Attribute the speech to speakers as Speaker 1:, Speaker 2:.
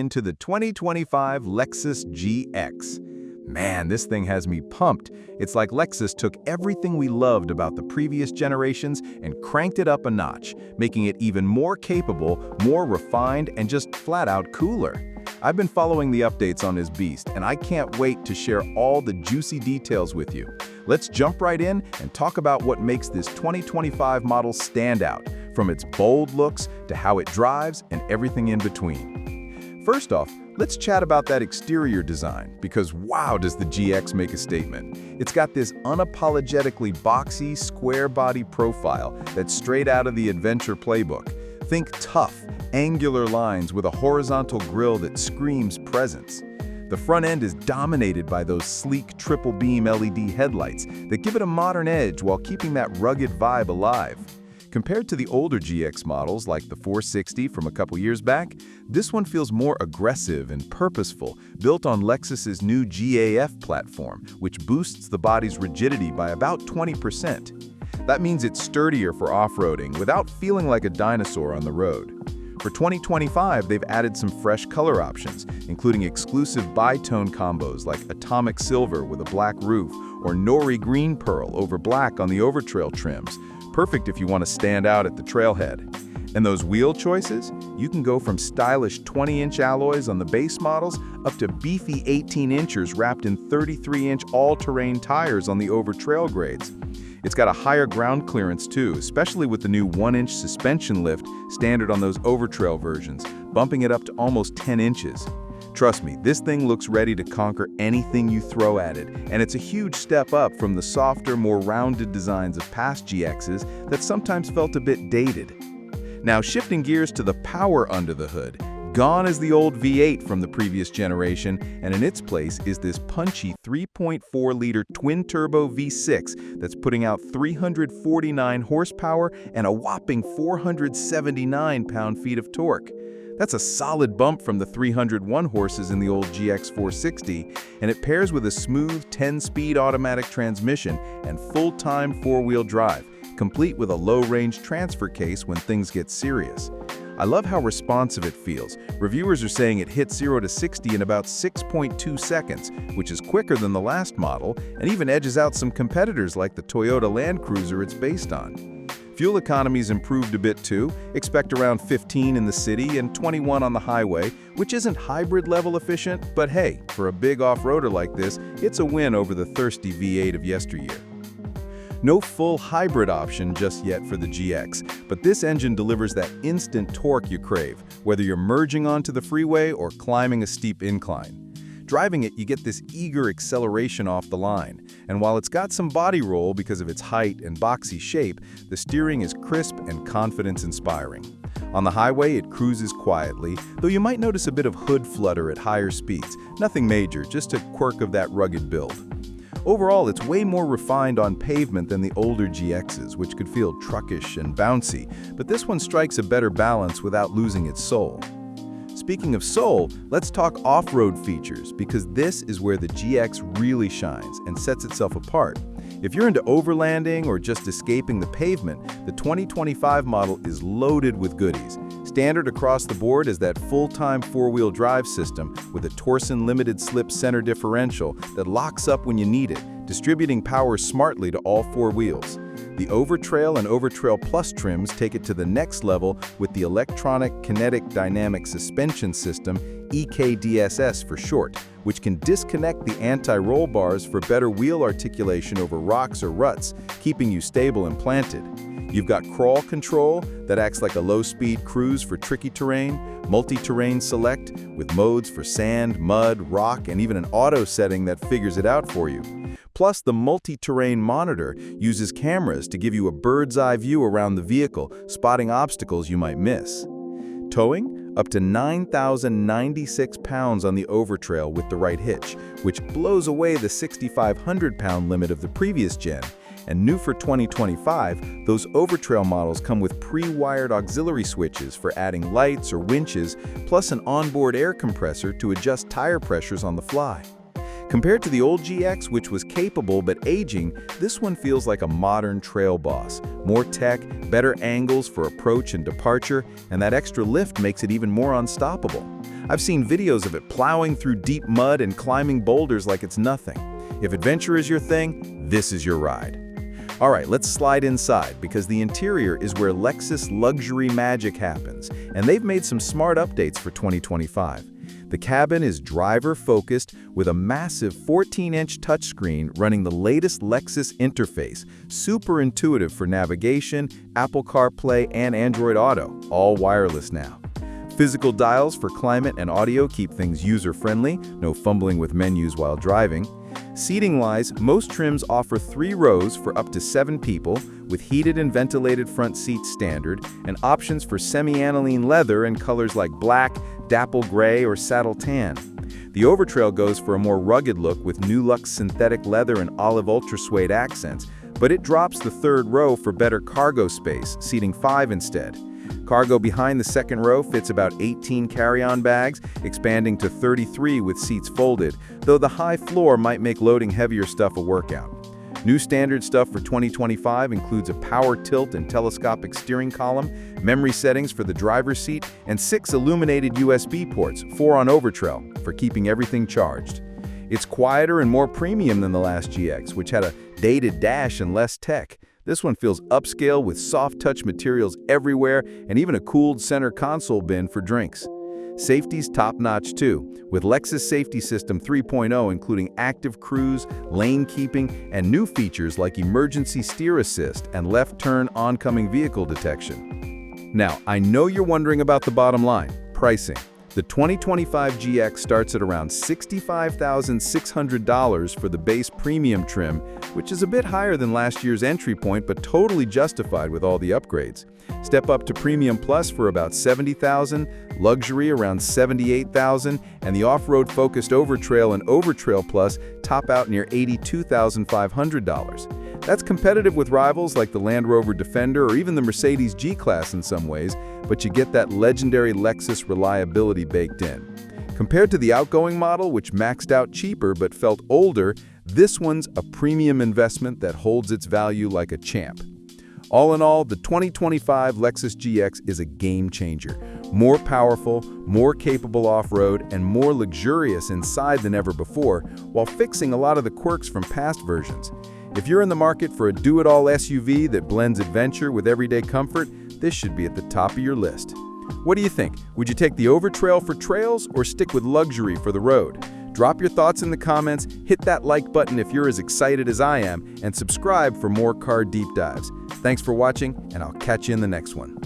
Speaker 1: into the 2025 Lexus GX. Man, this thing has me pumped. It's like Lexus took everything we loved about the previous generations and cranked it up a notch, making it even more capable, more refined, and just flat out cooler. I've been following the updates on this beast, and I can't wait to share all the juicy details with you. Let's jump right in and talk about what makes this 2025 model stand out, from its bold looks to how it drives and everything in between. First off, let's chat about that exterior design, because wow, does the GX make a statement. It's got this unapologetically boxy, square body profile that's straight out of the adventure playbook. Think tough, angular lines with a horizontal grille that screams presence. The front end is dominated by those sleek triple-beam LED headlights that give it a modern edge while keeping that rugged vibe alive. Compared to the older GX models like the 460 from a couple years back, this one feels more aggressive and purposeful, built on Lexus's new GAF platform, which boosts the body's rigidity by about 20%. That means it's sturdier for off-roading without feeling like a dinosaur on the road. For 2025, they've added some fresh color options, including exclusive bitone combos like atomic silver with a black roof or Nori Green Pearl over black on the Overtrail trims, perfect if you want to stand out at the trailhead. And those wheel choices? You can go from stylish 20-inch alloys on the base models up to beefy 18-inchers wrapped in 33-inch all-terrain tires on the Overtrail grades. It's got a higher ground clearance too, especially with the new 1-inch suspension lift standard on those Overtrail versions, bumping it up to almost 10 inches. Trust me, this thing looks ready to conquer anything you throw at it, and it's a huge step up from the softer, more rounded designs of past GXs that sometimes felt a bit dated. Now, shifting gears to the power under the hood. Gone is the old V8 from the previous generation, and in its place is this punchy 3.4-liter twin-turbo V6 that's putting out 349 horsepower and a whopping 479 pound-feet of torque. That's a solid bump from the 301 horses in the old GX 460, and it pairs with a smooth 10-speed automatic transmission and full-time four-wheel drive, complete with a low-range transfer case when things get serious. I love how responsive it feels. Reviewers are saying it hits 0 to 60 in about 6.2 seconds, which is quicker than the last model and even edges out some competitors like the Toyota Land Cruiser it's based on. Fuel economy's improved a bit too. Expect around 15 in the city and 21 on the highway, which isn't hybrid-level efficient, but hey, for a big off-roader like this, it's a win over the thirsty V8 of yesteryear. No full hybrid option just yet for the GX, but this engine delivers that instant torque you crave, whether you're merging onto the freeway or climbing a steep incline. Driving it, you get this eager acceleration off the line, and while it's got some body roll because of its height and boxy shape, the steering is crisp and confidence-inspiring. On the highway, it cruises quietly, though you might notice a bit of hood flutter at higher speeds. Nothing major, just a quirk of that rugged build. Overall, it's way more refined on pavement than the older GXs, which could feel truckish and bouncy, but this one strikes a better balance without losing its soul. Speaking of soul, let's talk off-road features, because this is where the GX really shines and sets itself apart. If you're into overlanding or just escaping the pavement, the 2025 model is loaded with goodies. Standard across the board is that full-time four-wheel drive system with a Torsen limited slip center differential that locks up when you need it, distributing power smartly to all four wheels. The Overtrail and Overtrail Plus trims take it to the next level with the electronic kinetic dynamic suspension system, EKDSS for short, which can disconnect the anti-roll bars for better wheel articulation over rocks or ruts, keeping you stable and planted. You've got crawl control that acts like a low-speed cruise for tricky terrain, multi-terrain select with modes for sand, mud, rock, and even an auto setting that figures it out for you. Plus, the multi-terrain monitor uses cameras to give you a bird's-eye view around the vehicle, spotting obstacles you might miss. Towing? Up to 9,096 pounds on the Overtrail with the right hitch, which blows away the 6,500-pound limit of the previous gen. And new for 2025, those Overtrail models come with pre-wired auxiliary switches for adding lights or winches, plus an onboard air compressor to adjust tire pressures on the fly. Compared to the old GX, which was capable but aging, this one feels like a modern trail boss. More tech, better angles for approach and departure, and that extra lift makes it even more unstoppable. I've seen videos of it plowing through deep mud and climbing boulders like it's nothing. If adventure is your thing, this is your ride. All right, let's slide inside because the interior is where Lexus luxury magic happens, and they've made some smart updates for 2025. The cabin is driver-focused with a massive 14-inch touchscreen running the latest Lexus interface, super intuitive for navigation, Apple CarPlay, and Android Auto, all wireless now. Physical dials for climate and audio keep things user-friendly, no fumbling with menus while driving. Seating-wise, most trims offer 3 rows for up to 7 people, with heated and ventilated front seats standard, and options for semi-aniline leather in colors like black, dapple gray, or saddle tan. The Overtrail goes for a more rugged look with new luxe synthetic leather and olive ultra suede accents, but it drops the 3rd row for better cargo space, seating 5 instead. Cargo behind the 2nd row fits about 18 carry-on bags, expanding to 33 with seats folded, though the high floor might make loading heavier stuff a workout. New standard stuff for 2025 includes a power tilt and telescopic steering column, memory settings for the driver's seat, and 6 illuminated USB ports, 4 on Overtrail, for keeping everything charged. It's quieter and more premium than the last GX, which had a dated dash and less tech. This one feels upscale with soft touch materials everywhere and even a cooled center console bin for drinks. Safety's top-notch too, with Lexus Safety System 3.0 including active cruise, lane keeping, and new features like emergency steer assist and left turn oncoming vehicle detection. Now, I know you're wondering about the bottom line, pricing. The 2025 GX starts at around $65,600 for the base premium trim, which is a bit higher than last year's entry point but totally justified with all the upgrades. Step up to Premium Plus for about $70,000, Luxury around $78,000, and the off-road focused Overtrail and Overtrail Plus top out near $82,500. That's competitive with rivals like the Land Rover Defender or even the Mercedes G-Class in some ways, but you get that legendary Lexus reliability baked in. Compared to the outgoing model, which maxed out cheaper but felt older, this one's a premium investment that holds its value like a champ. All in all, the 2025 Lexus GX is a game changer. More powerful, more capable off-road, and more luxurious inside than ever before, while fixing a lot of the quirks from past versions. If you're in the market for a do-it-all SUV that blends adventure with everyday comfort, this should be at the top of your list. What do you think? Would you take the Overtrail for trails or stick with luxury for the road? Drop your thoughts in the comments, hit that like button if you're as excited as I am, and subscribe for more car deep dives. Thanks for watching, and I'll catch you in the next one.